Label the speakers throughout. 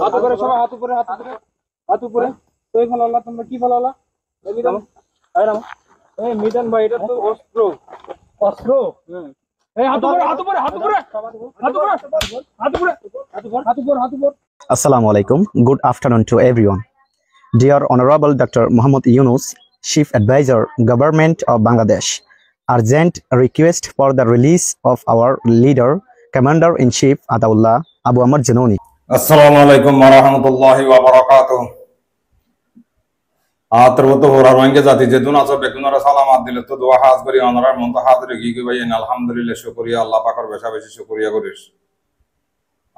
Speaker 1: হাত উপরে সবাই, হাত উপরে, হাত উপরে, হাত উপরে। তুই ফেলালা, তোমরা কি ফেলালা? এই মিজান, এই মিজান ভাই, এটা তো অস্ত্র। অস্ত্র? এই হাত উপরে, হাত উপরে, হাত উপরে, হাত উপরে, হাত উপরে, হাত উপরে, হাত উপরে, হাত উপরে।
Speaker 2: Assalamu alaikum. Good afternoon to everyone. Dear Honorable Dr. Muhammad Yunus, Chief Advisor, Government of Bangladesh, urgent request for the release of our leader, Commander-in-Chief Ataullah Abu Amr Janoni.
Speaker 3: Assalamu alaikum warahmatullahi wabarakatuh. আত্রবত হোরারওয়াঙ্গে জাতি যেদুন আছো বেকুনরা সালামাত দিলে তো দোয়া হাজ করি অনরার মন্ত হাজরে কি ভাই আলহামদুলিল্লাহ শুকরিয়া আল্লাহ পাকের বেশা বেশি শুকরিয়া করিস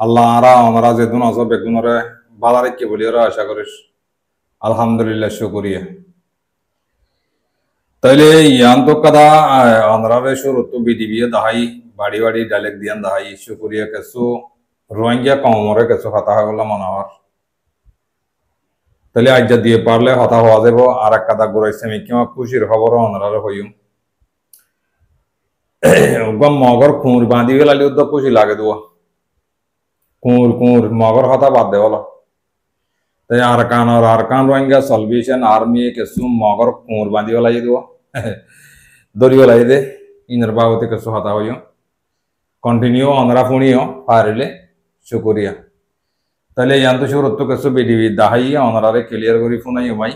Speaker 3: আল্লাহ আরা অনরা যেদুন আছো বেকুনরে বালারে কি বলিরা আশা করিস আলহামদুলিল্লাহ শুকরিয়া তাইলে ইয়ান তো কাদা অনরারে শুরু তো বিডিবিয়ে দাহাই বাড়ি বাড়ি ডাইলেক্ট দিয়ান দাহাই শুকরিয়া কেসু রোহিঙ্গা কমরে কেসু কথা হলো মনাওয়ার তাহলে আজ দিয়ে পারলে হতা হওয়া যাব আর এক কাদা ঘুরাইছে আমি কিংবা খুশির খবর অনারা হইম মগর কুঁর বাঁধি গেলালি উদ্যোগ খুশি লাগে দেওয়া কুঁর মগর হতা বাদ দেওয়াল তাই আর কান রোহিঙ্গা সলভেশন আর্মি কিছু মগর কুঁর বাঁধি গেলাই দেওয়া দড়ি গেলাই দে ইনার বাবতে কিছু হতা হইম কন্টিনিউ অনরা ফুনিও পারিলে শুকরিয়া তাহলে ইয়ান তো শুরু কিছু বিডিবি দাহাই অনারে ক্লিয়ার করি ফোনাই মাই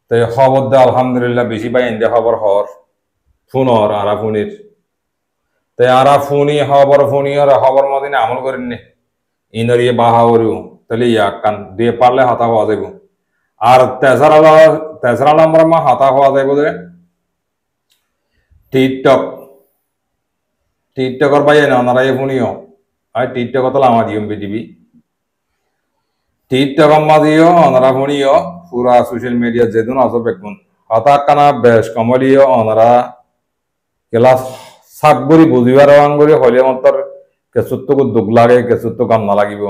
Speaker 3: তাই খবর দা আলহামদুলিল্লাহ বেশি পাই ইন্দে খবর হর ফোনর আরা ফোনির তাই আরা ফোনি আর খবর মদিনে আমল করেননি ইনার ইয়ে বাহা করিও তাহলে ইয়া কান দিয়ে পারলে হাতা হওয়া যাইব আর তেসরা নম্বর মা হাতা হওয়া যাইব যে টিকটকর পাই না ওনারা এ ফোনিও আর টিকটক তো লামা দিও বিডিবি টিকটক আম্মা দিও ওনারা ফোনিও পুরা সোশ্যাল মিডিয়া যেদিন আসো বেগুন হঠাৎ কানা বেশ কমলিও ওনারা ক্লাস সাকবরি বুঝিবার আঙ্গুরি হলে মতর কেসুত্তু দুঃখ লাগে কেসুত্তু কাম না লাগিব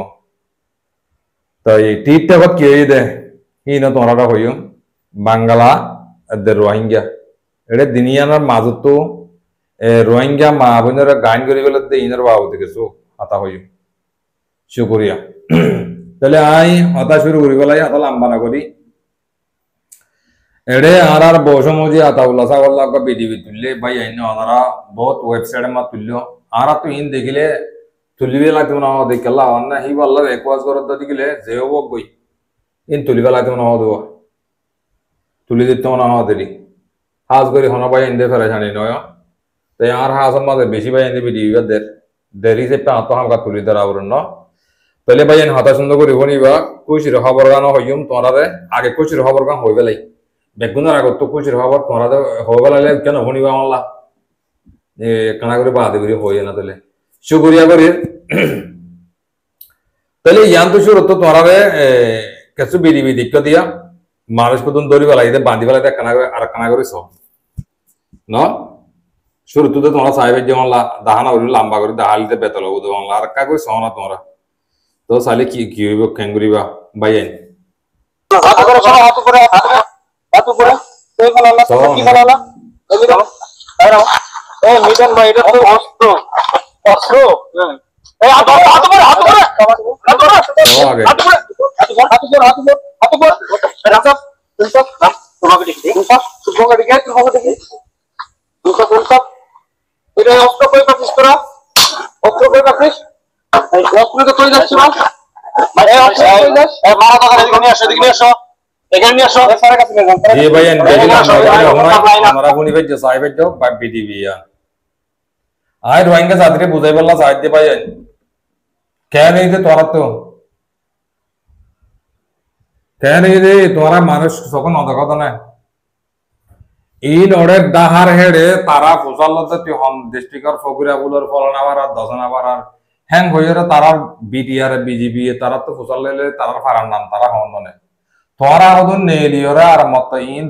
Speaker 3: তাই টিকটকত কি দে কি না তোমরা হইও বাঙ্গালা রোহিঙ্গা এটা দিনিয়ানার মাজতো রোহিঙ্গা মা বোনেরা গান করে গেলে ইনার বাবুতে কিছু হাতা হইম শুকরিয়া তাহলে আই হতা শুরু করি গেলাই হাতা লাম্বা না করি এড়ে আর বসমজি আতাউল্লাহ সাল্লাহ বিডিবি তুললে ভাই আইন ওনারা বহুত ওয়েবসাইটে মা তুলল আর তো ইন দেখিলে তুলিবে লাগতে না দেখালা না হি বললা রেকওয়াজ করত দেখিলে যে হব গই ইন তুলিবে লাগতে না দেওয়া তুলি দিতে না দেরি হাজ করি হনা ভাই ইন্দে ফেরে জানি নয় তাই আর হাসন মাঝে বেশি ভাই ইন্দে বিডিবি দেরি সে পাঁচ হামকা তুলি দেওয়া আবরণ তাহলে ভাই হতা সুন্দর করে বনিবা খুশির খবর গান হইম তোমারে আগে খুশির খবর গান হইবে লাই বেগুনের আগত তো খুশির খবর তোমরা হইবে লাইলে কেন বনিবা আমলা এ কানা করে বাদে করে হইয়ে না তাহলে শুকরিয়া করি তাহলে ইয়ান তো শুরু তো তোমরা কিছু বিডিবি দিক্ক দিয়া মানুষ কতন দড়ি বেলাইতে বাঁধি বেলাইতে কানা করে সব না শুরু তো তোমরা সাহেবের যেমন দাহানা করি লম্বা করে দাহালিতে বেতল হবো বাংলা আর কা করে সহ না তোমরা তো সালে কি হইব ক্যাঙ্গুরিবা বাইন
Speaker 1: হাত উপরে সবাই, হাত উপরে, হাত উপরে। তুই ফেলালা, তোমরা কি ফেলালা? এই মিজান, এই মিজান ভাই, এটা তো অস্ত্র। অস্ত্র? এই হাত উপরে, হাত উপরে, হাত উপরে, হাত উপরে, হাত উপরে, হাত উপরে, হাত উপরে, হাত উপরে, হাত উপরে। রাসব, তুলসব, তোমাকে দেখি, তুলসব, তোমাকে দেখি, তুলসব। এটা অস্ত্র কই পাচ্ছিস তোরা? অস্ত্র কই পাচ্ছিস? এই অস্ত্র তো কই যাচ্ছিস না? এই অস্ত্র কই যাস? এই মারা কথা এদিকে নিয়ে আসো, এদিকে নিয়ে আসো। এখানে নিয়ে আসো, স্যারের কাছে নিয়ে যান।
Speaker 3: এই ভাই আমরা কোনি ভাই যে সাহেব যাও বা বিডিবি আই রোহিঙ্গা জাতিকে বুঝাই বললা সাহায্য পাই কেন এই যে তোরা তো কেন এই যে তোরা মানুষ যখন অধগত না এই নড়ের দাহার হেড়ে তারা ফুসাল্লতে তুই ডিস্ট্রিক্টর ফকিরাবুলের ফলন আবার আর দশন আবার আর হ্যাং হয়ে তারা বিটিআর বিজিবি তারা তো ফুসাল্লে তারা ফারার নাম তারা হন্দনে তোরা হদন নেলিওরা আর মত ইন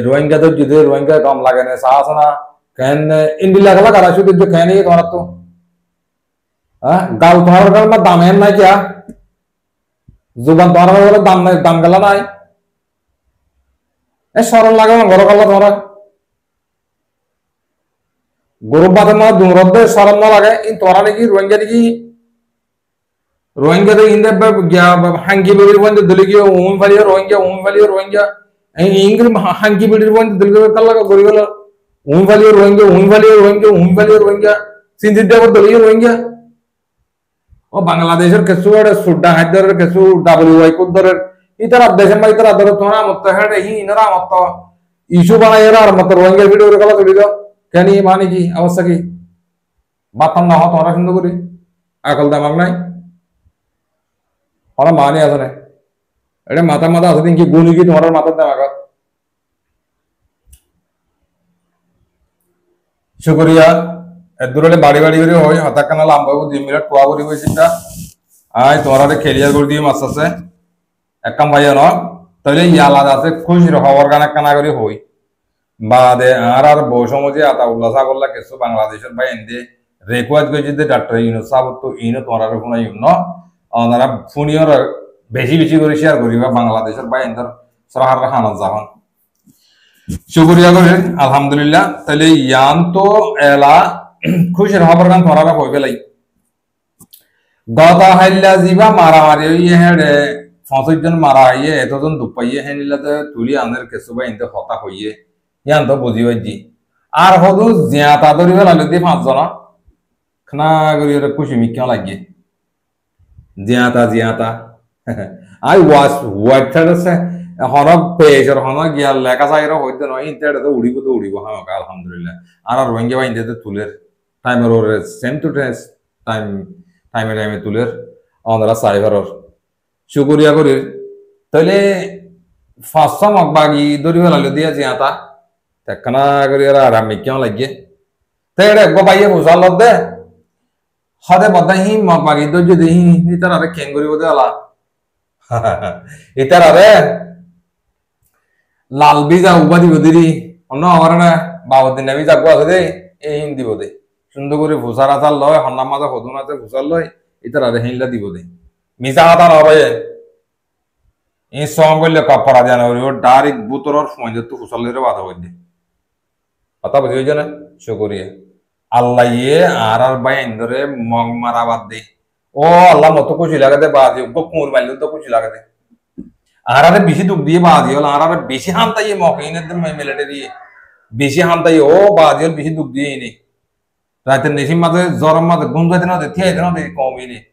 Speaker 3: রোহিঙ্গাদের যদি রোহিঙ্গা কম লাগে না সাহস না কেন ইন্ডি লাগলা কারা শুধু কেন তোরা তো হ্যাঁ গাল তোমার গাল মা দাম হেন নাই কিয়া জুবান তোমার দাম নাই দাম গেলা নাই এ সরল লাগে ঘর কাল তোমরা গরু বাদে মা দুমরদ্দে সরল না লাগে ইন তোরা নাকি রোহিঙ্গা নাকি Rohingya the in the hanky bill one the Duligio, Umvalia, Rohingya, and Ingram hanky bill one the Dulgala Gorilla, Umvalia, since it never the Rohingya. Oh, Bangladesh, Kesu, Sudan, Hyder, Kesu, W. Kudur, either of December, other Tona, Mutahed, he in Ramata, Ishubana, Mataronga, video, can he manage Awasaki? Batan Nahat or Hinduri, Akal the Magnai. Or a money as a Matamata, I think you Guni or Matamaga. Suguria, a Durale Badi, Hatakana Lamba, the Mirat Quavari Visita. I thought a carrier would be Massase. A Kambayano, Tele Yala, that's a Kushir Havargana Kanagari Hoi. But the Ara Boshomoji at Ulasagola Kesu Bangladesh by Ende, request the doctor, Sabu to Tora, Onara Funio Beshi Gorisha Guriva Bangladesh by Ender Sahara Hanazahan. Suguria Alhamdulillah, Tele Yanto Ella Kushir Habergan Torara Hovelai. Gota Hella Ziva Mara, had a Fonsijan Maraye, Etoton Dupaye, Henila the Tuli under Kesuba in the Hota Hoye, Yanto Buzivaji. Arhodu Ziata River Aludi Fanzona Knaguri Kushimika like Ziata. I was what a horror page or honor gear like as I wrote the inter the Uri Alhamdulillah. Ara Ranga in the Tuller, time or sent to test time Tuller on the cyber or Suguria Gurir. Tele fast some of Baggy Durival Aludia Ziata, the Kanagura Ramikan like it. There go by a was all of there. How about him, Mabagi, do you either a kangaroo with a la? Itara Lalbiza Ubadi Udiri, or no, about the Naviza Guade, in the Bode. Sunduguri Fusarata Loy, Hanamada Hodunata Fusaloi, Itara the Hilla di Bode. Misata Novae in Songol Caparadiano, Darik Butor pointed to Fusalera with the Patabajana, Suguria. Allah ye arar by Indre Mong Maravadi. Oh, Allah Motokushilagade Badi, Bokur Malu Tokushilagade. Ara Bishi to be Badio, Ara Bishi Hanta ye mocking at the military. Bishi Hanta yo, Badio Bishi to be in it. That the Nation Mother Zorama, the Gungatana, the theatre of the comedy.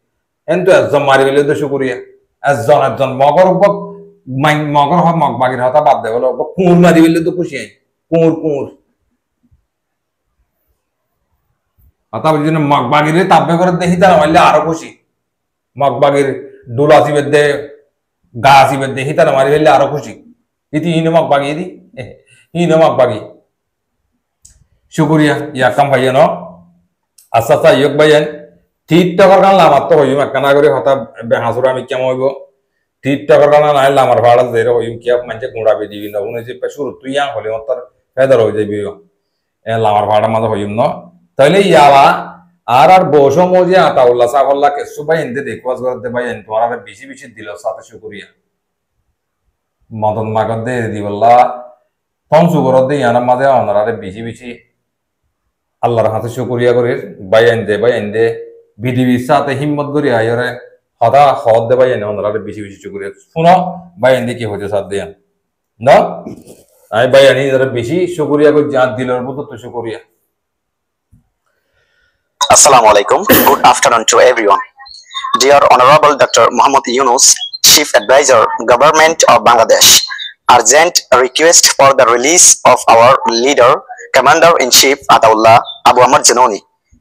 Speaker 3: And to Zamari the Shukuria. As Zonathan Mogor, my Mogor Mog Bagirata Bad, the Kurma will do Kushi. Kur. Atabijin Magbagir, Tabagor, the Hita, Arakushi. Magbagir, Dulasi with the Gazi with the Hita, Marilla Arakushi. It in a Magbagiri, in a Magbagi. Suguria, Yakampayano, Asata Yukbayan, Titagan Lamato, Yumakanagori Hota Behazura Mikamogo, Titagan Lamar, zero, you kept Manchakura with you in the Unazi Pashur, 2 young Holiotar, Feather of the Bio, and Lamar Vadamado, you know. Tele Yava, Arar Bosho Moja, Taula Savola, Suba in the Decos were the by and Tora Bishi Dilosata Shukuria. Mountain Magade, Divala, Tonsugoro de Yanamada, Honora Bishi Allah Hata Shukuria, by and de Bidivisa, the Himodguria, Hada, Hod the by and Honora Bishi Shukuria, Funo, by and the Kihojas at the No, I buy any other Bishi, Shukuria, good Jan dealer to Shukuria.
Speaker 2: Assalamu alaikum. Good afternoon to everyone. Dear Honorable Dr. Muhammad Yunus, Chief Advisor, Government of Bangladesh, urgent request for the release of our leader, Commander-in-Chief Ataullah Abu Ahmad Zanoni.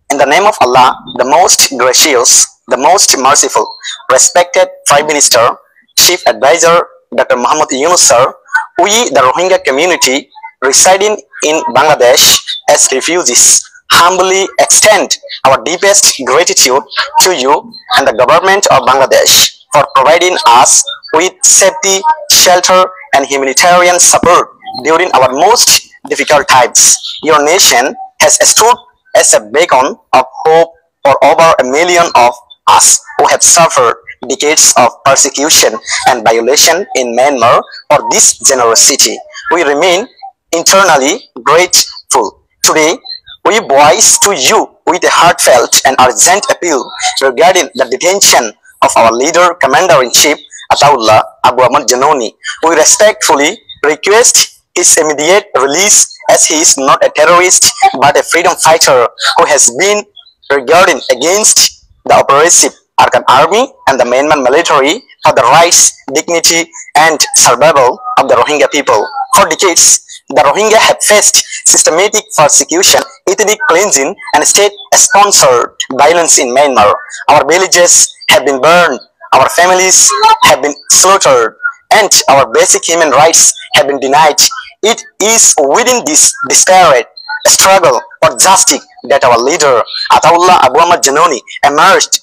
Speaker 2: In the name of Allah, the most gracious, the most merciful, respected Prime Minister, Chief Advisor, Dr. Muhammad Yunus sir, we, the Rohingya community residing in Bangladesh as refugees, humbly extend our deepest gratitude to you and the government of Bangladesh for providing us with safety, shelter, and humanitarian support during our most difficult times. Your nation has stood as a beacon of hope for over 1 million of us who have suffered decades of persecution and violation in Myanmar for this generosity. We remain internally grateful. Today, we voice to you with a heartfelt and urgent appeal regarding the detention of our leader, Commander-in-Chief, Ataullah Abu Ahmad Janoni. We respectfully request his immediate release, as he is not a terrorist but a freedom fighter who has been regarding against the oppressive Arkan army and the Myanmar military for the rights, dignity and survival of the Rohingya people. For decades, the Rohingya have faced systematic persecution, ethnic cleansing and state-sponsored violence in Myanmar. Our villages have been burned, our families have been slaughtered, and our basic human rights have been denied. It is within this desperate struggle for justice that our leader, Ataullah Abu Ahmad Janoni, emerged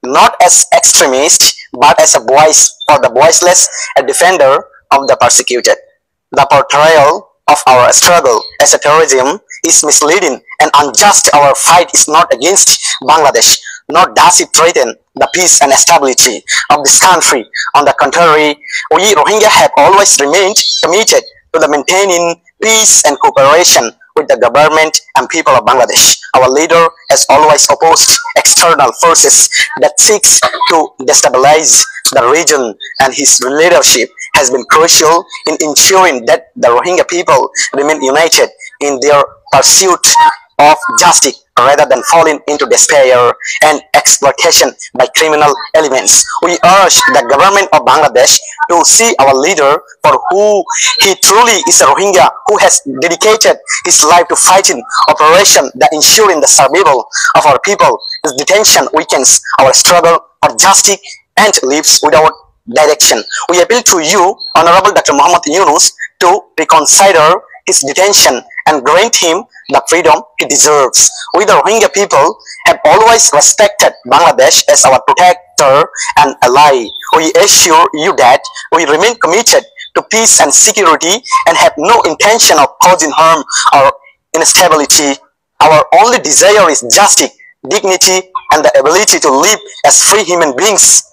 Speaker 2: not as extremist but as a voice for the voiceless, a defender of the persecuted. The portrayal of our struggle as a terrorism is misleading and unjust. Our fight is not against Bangladesh, nor does it threaten the peace and stability of this country. On the contrary, we Rohingya have always remained committed to the maintaining peace and cooperation with the government and people of Bangladesh. Our leader has always opposed external forces that seeks to destabilize the region, and his leadership has been crucial in ensuring that the Rohingya people remain united in their pursuit of justice rather than falling into despair and exploitation by criminal elements. We urge the government of Bangladesh to see our leader for who he truly is, a Rohingya who has dedicated his life to fighting oppression that ensuring the survival of our people. His detention weakens our struggle for justice and leaves without direction. We appeal to you, Honorable Dr. Muhammad Yunus, to reconsider his detention and grant him the freedom he deserves. We the Rohingya people have always respected Bangladesh as our protector and ally. We assure you that we remain committed to peace and security and have no intention of causing harm or instability. Our only desire is justice, dignity, and the ability to live as free human beings,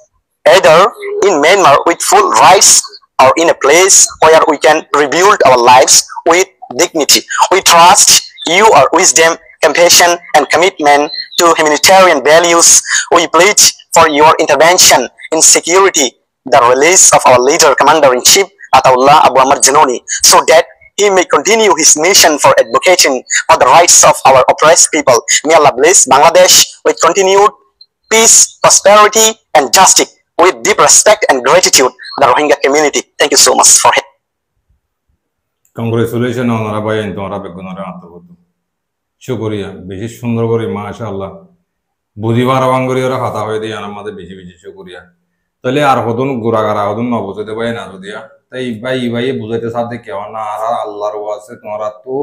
Speaker 2: either in Myanmar with full rights or in a place where we can rebuild our lives with dignity. We trust your wisdom, compassion, and commitment to humanitarian values. We plead for your intervention in security, the release of our leader, Commander-in-Chief, Ataullah Abu Ahmad Janoni, so that he may continue his mission for advocating for the rights of our oppressed people. May Allah bless Bangladesh with continued peace, prosperity, and justice. With deep respect and gratitude, the Rohingya community. Thank you so much for it.
Speaker 3: Congratulations on Rabbi and Rabbi Gunara. Shukriya, বেশি সুন্দর করে মাশাআল্লাহ বুঝিবার বাঙ্গুরিরা কথা হয়ে দিয়ে আমাদের বেশি বেশি শুকরিয়া তাহলে আর হদন গুরাগারা হদন ন বুঝাতে পাই না যদিয়া তাই ভাই বুঝাইতে সাথে কেউ না আর আল্লাহর ওয়াসে তোমরা তো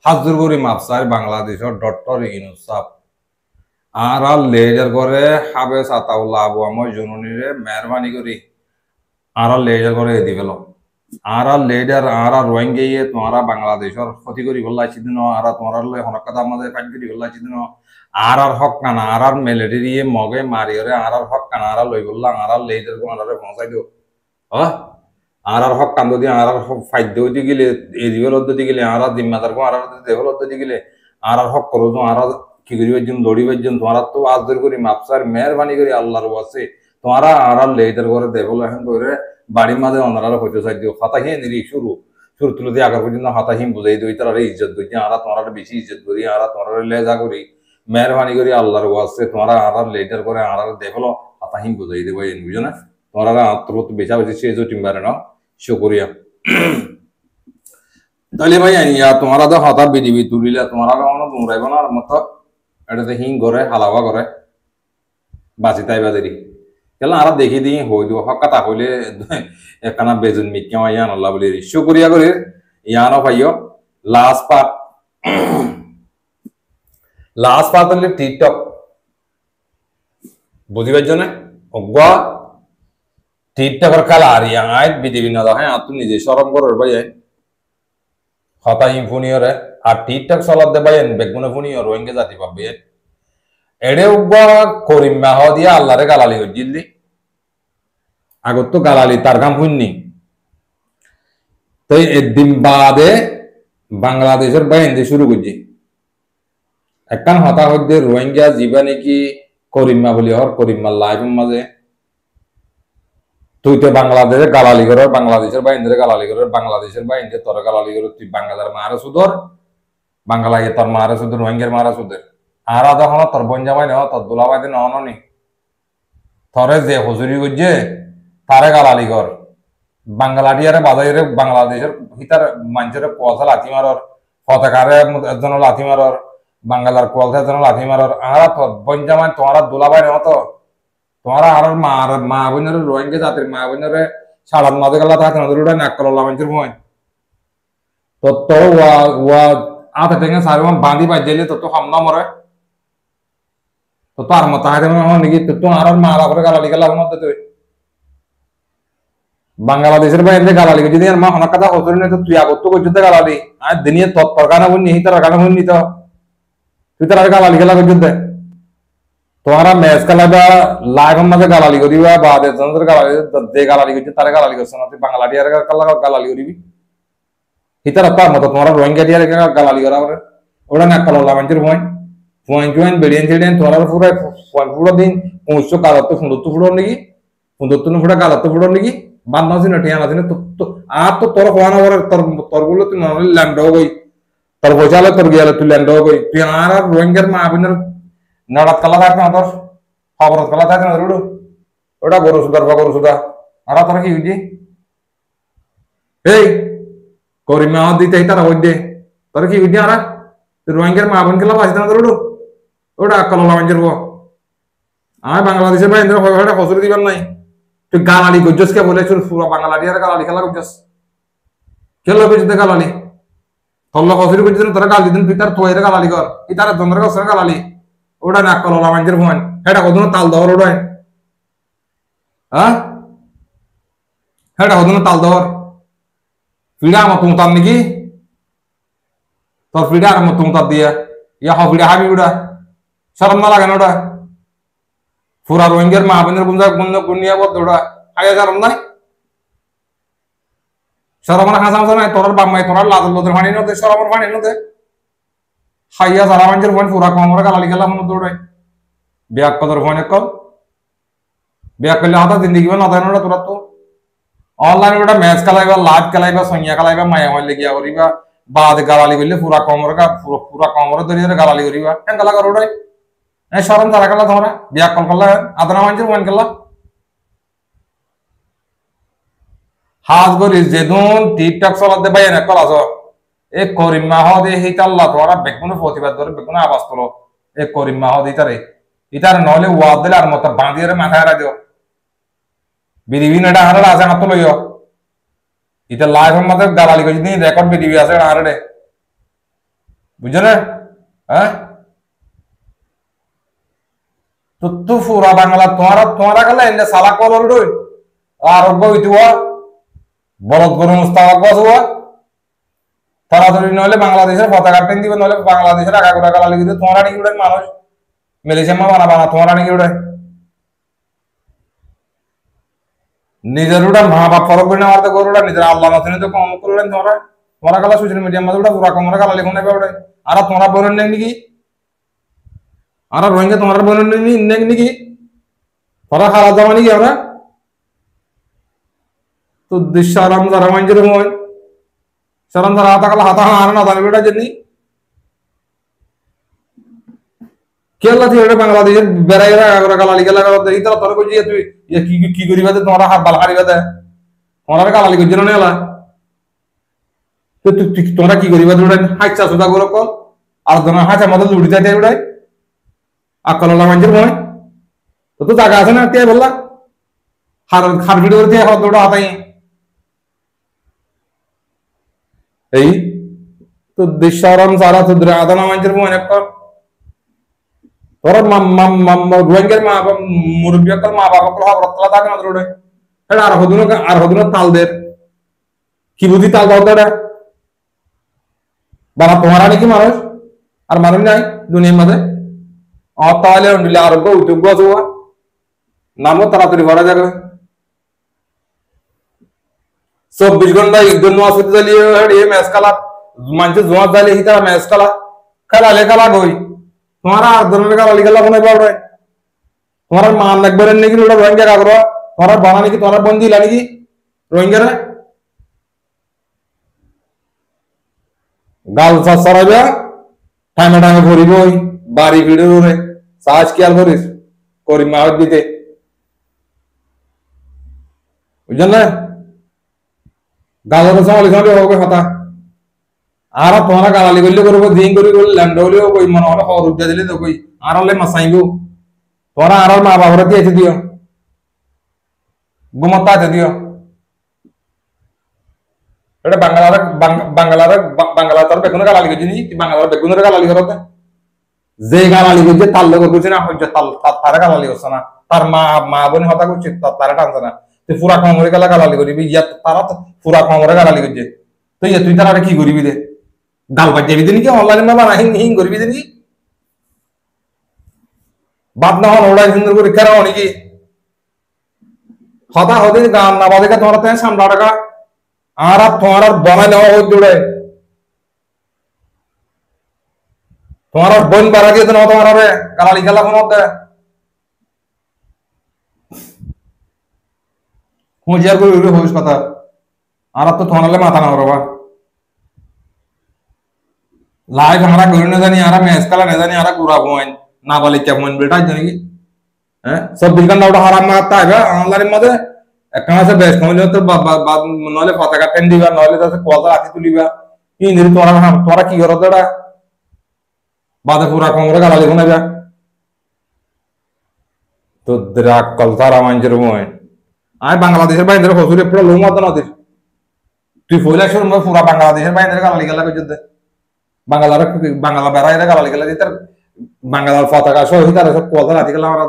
Speaker 3: হাজার করে মাপসার বাংলাদেশের ডক্টর ইউনুস সাহেব আর লেজার করে হাবেস আতাউল্লাহ আবু আমর জননীরে মেহরবানি করি আর লেজার করে দিবেল আর লেডার আর রোহিঙ্গা তোমরা বাংলাদেশের ক্ষতি করি বললাইছি দিন আর তোমরা হনকাত আমাদের কাজ করি বললাইছি দিন আর হক কানা আর মিলিটারি মগে মারিরে আর হক কানা আর লই বললাম আর লেডার কো আর পৌঁছাই দিও আর হক কান যদি আর ফাইদ দি গেলে এই দিবেল দি গেলে আর জিম্মাদার কো আর দেবল দি গেলে আর হক করো আর কি করিবার জন্য লড়িবার জন্য তোমরা তো আজর করি মাপসার মেহরবানি করি আল্লাহর ওয়াসে তোমরা আর লেডার করে দেবল এখন করে বাড়ির মাঝে অনারা হইতে চাই দিও হাতাহীন শুরু তুলে দিয়ে আগার পর্যন্ত হাতাহীন বুঝাই দিই তারা ইজ্জত করি আর তোমরা বেশি ইজ্জত করি আর তোমরা লেজা করি মেহরবানি করি আল্লাহর ওয়াসে তোমরা আর লেটার করে আর দেখলো হাতাহীন বুঝাই দেবো এই বুঝো না তোমরা আত্মরত বেশা বেশি সে টিম্বারে না শুকরিয়া তাহলে ভাই তোমরা তো হতা বিডিবি তুলিলে তোমরা কোনো দৌড়াইব না আর মতো এটাতে হিং করে হালাওয়া করে বাঁচি তাই বাজারি কেলা আর দেখি দিই হই দিব হকাতা হইলে একখানা বেজুন মিক্কা ইয়ান আল্লাহ বলি শুকরিয়া করে ইয়ানো ভাইও লাস্ট পার্ট হলে টিকটক বুঝিবার জন্য অজ্ঞা টিকটকের খেলা আর ইয়াঙাই বিদেবি না দেখে আর তুই নিজে সরম করার ভাই হতা ইনফুনিয়রে আর টিকটক চলার দে ভাই বেগুনে ফুনিও রোহিঙ্গা জাতি পাবে এড়ে উগ্র করিম মাহ দিয়া আল্লাহরে গালালি হইল দি আগত তো গালালি তার কাম শুননি তো একদিন বাদে বাংলাদেশের বাইন্দে শুরু করছি একখান হতা হইতে রোহিঙ্গা জীবা নাকি করিম্মা বলি হর করিম্মার লাইফের মাঝে তুই তো বাংলাদেশের গালালি করার, বাংলাদেশের বাইরে গালালি করার, বাংলাদেশের বাইরে তোর গালালি করার, তুই বাংলাদেশের মারা সুদর, বাংলায় তোর মারা সুদর, রোহিঙ্গার মারা সুদের আর আদা হলো তোর বঞ্জামাই নেওয়া তোর দুলাবাই দিন অননি থরে যে হজুরি করছে তারে গালালি কর বাংলাটিয়ারে বাজাইরে বাংলাদেশের হিতার মানুষের কুয়াশা লাথি মারর পতাকারে একজন লাথি মারর বাংলার কুয়াশা একজন লাথি মারর আর তোর বঞ্জামাই তোমার দুলাবাই নেওয়া তো তোমার আর মা বোনের রোহিঙ্গা জাতির মা বোনের সাড়ান মাঝে গেলা থাকে নদীর উঠে নাক করলা মানুষের ভয় তো তোর ওয়া আতে টেঙে সারি বাঁধি বাজিয়ে তো হামনা মরে তো তার মতো হাতে নাকি তো আর মা বাপরে গালালি গেলার মধ্যে তুই বাংলাদেশের বাইরে গালালি যদি মা হনা কথা হতো না তো তুই আগত করছিস গালালি আর দিনিয়ে তোর গানা বলনি তার গানা বলনি তো তুই তার গালালি গেলা করছিস তোমারা ম্যাচ খেলাবা লাইভ মাঝে গালালি করিবা বা দেশের গালালি দে গালালি করছিস তার গালালি করছ না তুই বাংলাটি আর গালালি করিবি হিতার তার মতো তোমার রোহিঙ্গা টিয়ার গালালি করা ওটা না কালো লামাঞ্চের ভয় পয়েন্ট বেরিয়েন ছেড়েন তোমার পুরো দিন 500 কালার তো সুন্দর তো ফুড়ো নাকি সুন্দর তো ফুটা কালার তো ফুড়ো নাকি বাদ না ছিল টিয়া না ছিল তো আর তো তোর হওয়ানো তোর গুলো তুই মনে হলে ল্যান্ড হই তোর বোঝালে তোর গিয়ালে তুই ল্যান্ড হই তুই আর রোহিঙ্গার মা বোনের নাড়াত কালা থাকে না তোর খবরত কালা থাকে না ওটা গরু সুদার বা গরু সুদা আর তোর কি হইছি এই করিমা দিতে তারা হই দে তোর কি হইছি আর রোহিঙ্গার মা বোন খেলা বাঁচতে না তোর ওটা কালো লামাঞ্চের বো আমি বাংলাদেশের বাইরে হসুর দিবার নাই তুই গালালি করছিস কে বলে পুরো বাংলাটি আর গালালি খেলা করছিস খেলো করছিস গালালি তোর লোক হসুরি করছিস তোরা গালি দিন তুই তার তোয়ের গালালি কর এই তার জন্মের কাছে গালালি ওটা নাক কলো লামাঞ্চের ফোন এটা কতদিন তাল দর ওটাই হ্যাঁ এটা কতদিন তাল দর ফিডা আমার তুমতার নাকি তোর ফিডা আর আমার তুমতার দিয়ে ইয়া হফিডা হাবি ওটা শরম না লাগে না ওটা পুরা রোহিঙ্গার মা বোনের গুনিয়া বদ ওটা আগে শরম নাই শরমের হাসাম নাই তোর বাম্মাই তোর লাদর লোদের ফানি নদে শরমের ফানি নদে হাইয়া সারা মানুষের ফোন পুরা কমরে গালালি গেলাম মনে দৌড়াই ব্যাগ কদর ফোন এক কল ব্যাগ করলে হঠাৎ জিন্দিগি না দেয় না তোরা তো অনলাইন ওটা ম্যাচ খেলাইবা লাইভ খেলাইবা সঙ্গিয়া খেলাইবা মায়া হইলে গিয়া করিবা বাদ গালালি করলে পুরা কমরে ধরিয়ে গালালি করিবা কেন গালা কর ওটাই শরম তারা খেলা তোমরা ব্যাগ কল করলা আদনা মানুষের ফোন খেলা হাত করি যেদিন টিকটক চলাতে পাই না কল আস এ করিম মাহ দে হিতাল্লা তোরা বেগুনে প্রতিবাদ করে বেগুনে আওয়াজ তোলো এ করিম মাহ দিতারে ইতার নহলে ওয়াদ দিলে আর মতো বাঁধিয়ে মাথায় হারা দিও বিডিবি না হারা আছে না তো লইও ইতা লাইভ এর মধ্যে গালালি করে যদি রেকর্ড বিডিবি আছে না হারে বুঝছো না হ্যাঁ তো তু পুরা বাংলা তোমারা গেলে এনে সালা কল ডই আরোগ্য হইতুয়া বলদ গরু মুস্তাফা বসুয়া তাড়াতাড়ি নইলে বাংলাদেশের পতাকা টেন দিবে নইলে বাংলাদেশের আগা গোড়া গালালি দিতে তোমরা নাকি উড়ে মানুষ মেলেছিয়া বানা তোমরা নাকি উড়ে নিজের ওটা মা বাপ ফরক করে নেওয়ার তো গরুটা নিজের আল্লাহ নতুন তো কম করলেন তোমরা গালা সোশ্যাল মিডিয়ার মধ্যে ওটা পুরা কমরা গালা লিখুন নেবে ওটা আর তোমরা বলেন নাকি আর রোহিঙ্গা তোমরা বলেন নাকি তোরা খালা জমা নাকি আমরা তো দিশারাম যারা মাঞ্জের হয় সারাম যারা হাতা কালা হাতা আর না জানি বেটা জানি কেলা দিয়ে বাংলাদেশের বেড়াইরা আগরা গালালি গেলা গেল দেখি তারা তোর কইছি তুই কি করিবা তোমরা হাত বাল হারিবা দে তোমরা গালালি কইছ না এলা তো তুই তোমরা কি করিবা তোমরা হাইচা সুদা গরো কল আর তোমরা হাঁচা মতো লুড়ি যাইতে উড়াই আকলা মাঞ্জের হয় তো জায়গা আছে না কে বললা হার ভিডিও দিয়ে হাত দৌড়া হাতাই এই তো দিশারাম সারা সুদ্র আদানা মাঞ্জের মনে কর তোর রোহিঙ্গার মা বাবা মুরব্বিয়ার মা বাবা কল হবরতলা থাকে না তোরে এটা আর হদিন তাল দের কি বুঝি তাল দাও তোরা বাবা তোমারা নাকি মানুষ আর মানুষ নাই দুনিয়ার মধ্যে তাহলে উন্ডিলে আরোগ্য উদ্যোগ আছে নামও তাড়াতাড়ি ভরা যাবে 24 ঘন্টা একজন নোয়াজ হতে চালিয়ে ম্যাচ খেলা মানুষ জোয়ার চাইলে হি তারা ম্যাচ খেলালে খেলা গই তোমার আর ধরনের গালালি খেলা মনে পাবে তোমার মান একবারের নাকি ওটা রোহিঙ্গা কাগর তোরা বানানি কি তোরা বন্দি লানি কি রোহিঙ্গারা গাল সরাইবা টাইমে টাইমে ভরিব বাড়ি ভিড়ে রে সাজ কি আর করিস করি মাওয়াত দিতে বুঝলেন না গালের সামনে সামনে হবে কথা আর তোরা গালালি করলে করবো দিন করি করলে ল্যান্ড হলেও কই মনে হলে খবর উঠে দিলে তো কই আর হলে মাসাইব তোরা আর মা বাবারা দিয়ে দিও ঘুমতা দিও এটা বাংলার বেগুনের গালালি করছি নি বাংলার বেগুনের গালালি করতে যে গালালি করছে তার লোক করছে না হচ্ছে তারা গালালি করছে না তার মা বোন হতা করছে তারা টানছে না তুই পুরা কমরে গেলা গালালি করবি ইয়া তারা তো পুরা কমরে গালালি করছে তুই তুই তারা কি করবি দে গাল বাজ যাবি দিন কি অনলাইনে না বানা হিং করবি দিন কি বাদ না হন ওড়াই সুন্দর করে কেন নাকি হতা হতে গান না বাজে তোমার তাই সামলা টাকা আর তোমার বনাই নেওয়া হোক জুড়ে তোমার বোন বাড়া দিয়ে না তোমার গালালি খেলা কোন খুঁজিয়ার করে হইস কথা আর তো তোমার মাথা না বাবা লাইভ আমরা করি না জানি আর ম্যাচ খেলা না জানি আর পুরা পয়েন্ট না বলে কেমন বেটা জানি কি হ্যাঁ সব বিলকান ওটা হারাম মারতে হবে অনলাইনের মধ্যে একটা আছে বেশ কমলে তো নলে পতাকা টেন দিবা নলে তাতে কলটা রাখি তুলিবা কি নিরি তোরা কি করো তোরা বাদে পুরা কমরে গালালি কোনা যা তো দ্রাক কলতারা মাঞ্জের মই আয় বাংলাদেশের বাইরে হসুরে পুরো লোম মত নদীর তুই ফইলা শুরু পুরা বাংলাদেশের বাইরে গালালি গেলা কইতে বাংলা বেড়াইরা গালালি গেলা যে তার বাংলার পতাকা সহ তারা সব কলতা রাখি গেলাম আমার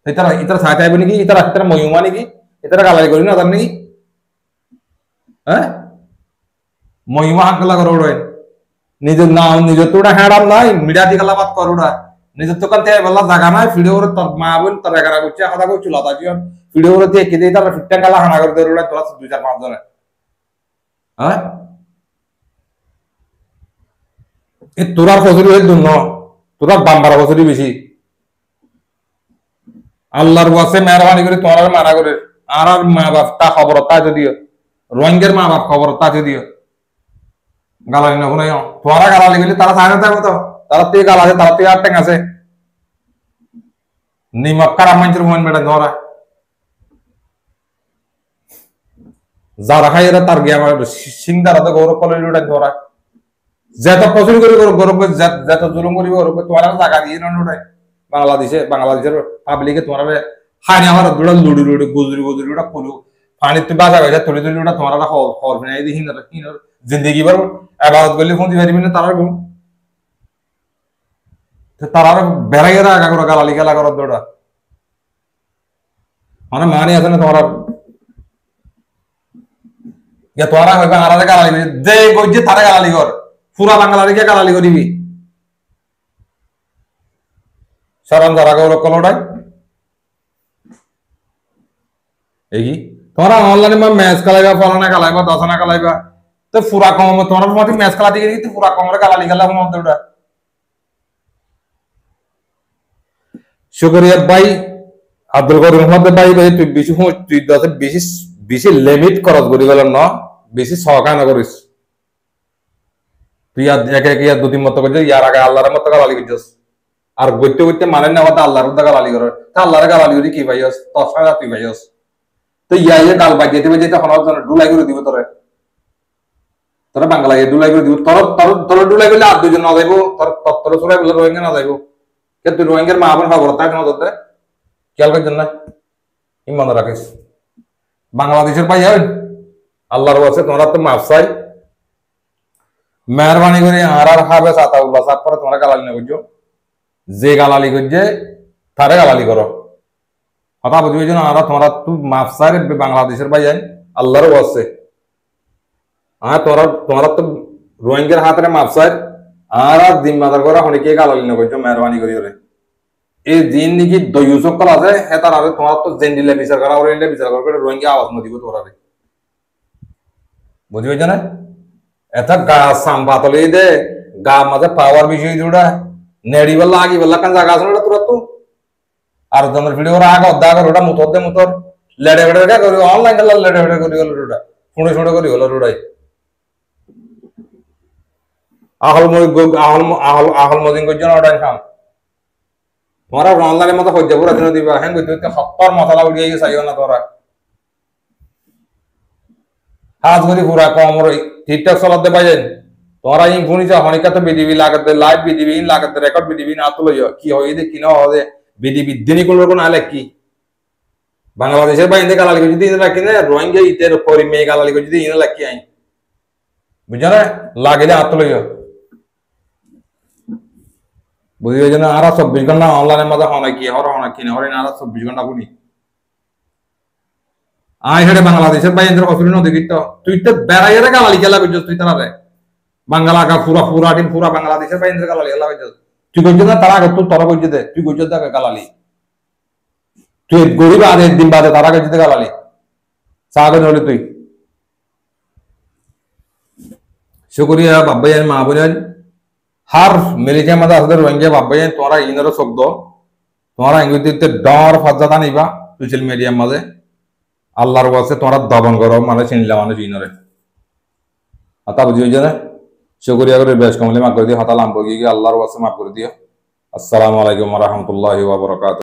Speaker 3: ইতারা ইতারা সাইতে আইব নাকি ইতারা ইতারা মহিমা নাকি ইতারা গালালি করি না তার নাকি হ্যাঁ মহিমা হাঁকলা করো ওড়ে নিজের নাম নিজের তো ওটা হ্যাঁ নাই মিডিয়া দিয়ে গালা বাত করো ওটা নিজের তো কান থেকে বেলা জায়গা নাই ভিডিও করে তোর মা বোন তোর এগারা করছে কথা করছিল তা কি ভিডিও করে দিয়ে কেটে তারা ফিটটা গালা হানা করে দেয় ওটা তোরা 2-4-5 জনে হ্যাঁ এ তোরার ফসলি হয়ে দুন তোরা বাম্বার ফসলি বেশি আল্লাহর ওয়াসে মেহরবানি করে তোমার মানা করে আর মা বাপ তা খবর তাতে দিও রোহিঙ্গার মা বাপ খবর তাতে দিও গালালি না কোনো তোরা গালালি গেলে তারা সাইনে থাকবে তো তারা তুই গাল আছে তারা তুই আর টেং আছে নিমক কারা মানুষের মন মেটা ধরা যারা খাই এরা তার গিয়ে আমার সিংদারা তো গৌরব কলেজ ওটা ধরা যত পছন্দ করি গৌরব যত জুলুম করি গৌরব তোমার জায়গা দিয়ে না ওটাই বাংলাদেশের পাবলিকে তোমার হানি আমার দুটা লুড়ি লুড়ি গুজরি গুজরি ওটা পুরো পানি তুই বাঁচা গেছে তুলি তুলি ওটা তোমার খবর নাই দেখি না কি জিন্দগি বার আবাদত করলে ফোন দিতে পারবি না তারা গুম তারা বেড়াই গেরা আগা করে গালালি খেলা করার দৌড়া মানে মানি আছে না তোমার তোরা হইবে আর গালালি যে গজ্জে তারা গালালি কর পুরা বাংলাদেশকে গালালি করিবি সরম যারা গৌরব কলোটাই এই তোরা অনলাইনে ম্যাচ খেলাইবা ফলানা খেলাইবা দশনা খেলাইবা তো পুরা কম তোরা মধ্যে ম্যাচ খেলা দিকে তুই পুরা কমরে গালালি খেলা মধ্যে ওটা শুকরিয়া ভাই আব্দুল করিম মধ্যে ভাই ভাই তুই বেশি তুই বেশি বেশি লিমিট খরচ করি গেল না বেশি সহকা না করিস তুই একে একে 2-3 মতো করছিস ইয়ার আগে আল্লাহর মতো গালালি করছিস আর গইতে গইতে মানে না কথা আল্লাহর মতো গালালি করে তা আল্লাহর গালালি করি কি ভাইস তোর সারা তুই ভাইস তো ইয়ে গাল বাজ যেতে যেতে হনার জন্য ডুলাই করে দিব তোরে তোরা বাংলা ডুলাই করে দিব তোর ডুলাই করলে আর দুজন না যাইব তোর সবাই বলে রোহিঙ্গা না যাইব কে তুই রোহিঙ্গার মা বোন খবর তাই না তোদের খেয়াল করছেন না ইমান রাখিস বাংলাদেশের ভাই আল্লাহর কাছে তোমরা তো মাফ চাই মেহরবানি করে আর হাবে সাতাউল্লাহ সাহেব করে তোমরা গালালি না করছো যে গালালি করছে তারে গালালি করো কথা বুঝবে যেন আর তোমরা তুই মাফ চাই বাংলাদেশের ভাই আল্লাহর কাছে আর তোমরা তো রোহিঙ্গার হাতে মাফ চাই আর জিম্মাদার করে অনেকে গালালি না করছো মেহরবানি করি ওরে এই দিন নাকি দয়ুসকল আছে হ্যাঁ তার আগে তোমার তো জেন দিলে বিচার করা ওরে বিচার করে রোহিঙ্গা আওয়াজ না দিব তোরা বুঝি হয়েছে না এটা গা সাম্পাতলে দে গা মাঝে পাওয়ার বিষয় দুটা নেড়ি বেলা আগি বেলা কান জায়গা আছে না তোরা তো আর জনের ভিডিও আগে অধ্যা করে ওটা মুতর লেড়ে বেড়ে করি অনলাইন খেলা লেড়ে বেড়ে করি গেল ওটা শুনে শুনে করি গেল ওটাই আহল মদিন করছেন ওটাই খাম তোমরা অনলাইনের মতো হজ্জা পুরা দিন দিবা হ্যাঁ করতে সত্তর মশলা উঠিয়ে গিয়ে চাইও না তোরা হাজ করি পুরা কম ঠিকঠাক চলাতে পাইছেন তোমরা ইন শুনিছ হনিকা তো বিডিবি লাগাতে লাইভ বিডিবি লাগাতে রেকর্ড বিডিবি না তুলো কি হয় কি না হবে বিডিবি দিনই কোনো রকম আলে কি বাংলাদেশের বাইরে গালালি যদি ইনে রাখি না রোহিঙ্গা ইতের পরি মেয়ে গালালি যদি ইনে রাখি আই বুঝছ না লাগিলে হাত তুলো বুঝি ওই জন্য আর 24 ঘন্টা অনলাইনের মধ্যে হনাই কি হনা কি না হরে না আর 24 ঘন্টা গুনি আই হেডে বাংলাদেশের বাইরে অসুবিধা নদী কিত তুই তো বেড়াইয়ের গালালি খেলা করছিস তুই তারা রে বাংলা কা পুরা দিন পুরা বাংলাদেশের বাইরে গালালি খেলা করছিস তুই করছিস না তারা তুই তোরা করছিস দে তুই করছিস দেখ গালালি তুই গরিব আর একদিন বাদে তারা করছিস গালালি সাগর হলে তুই শুকরিয়া বাব্বাইয়ান মা বোনের হার মিলিকে মধ্যে আসলে রোহিঙ্গা বাব্বাইয়ান তোরা ইনেরও শব্দ তোরা ইংরেজিতে ডর ফাজ্জাতা নিবা সোশ্যাল মিডিয়ার মাঝে আল্লাহর কাছে তোরা দমন করো মানে চিনলা মানুষ ইনরে আতা বুঝি হইছে না শুকরিয়া করে বেশ কমলে মাফ করে দিও হাতা লাম গিয়ে আল্লাহর কাছে মাফ করে দিও আসসালামু আলাইকুম ওয়া রাহমাতুল্লাহি ওয়া বারাকাতুহু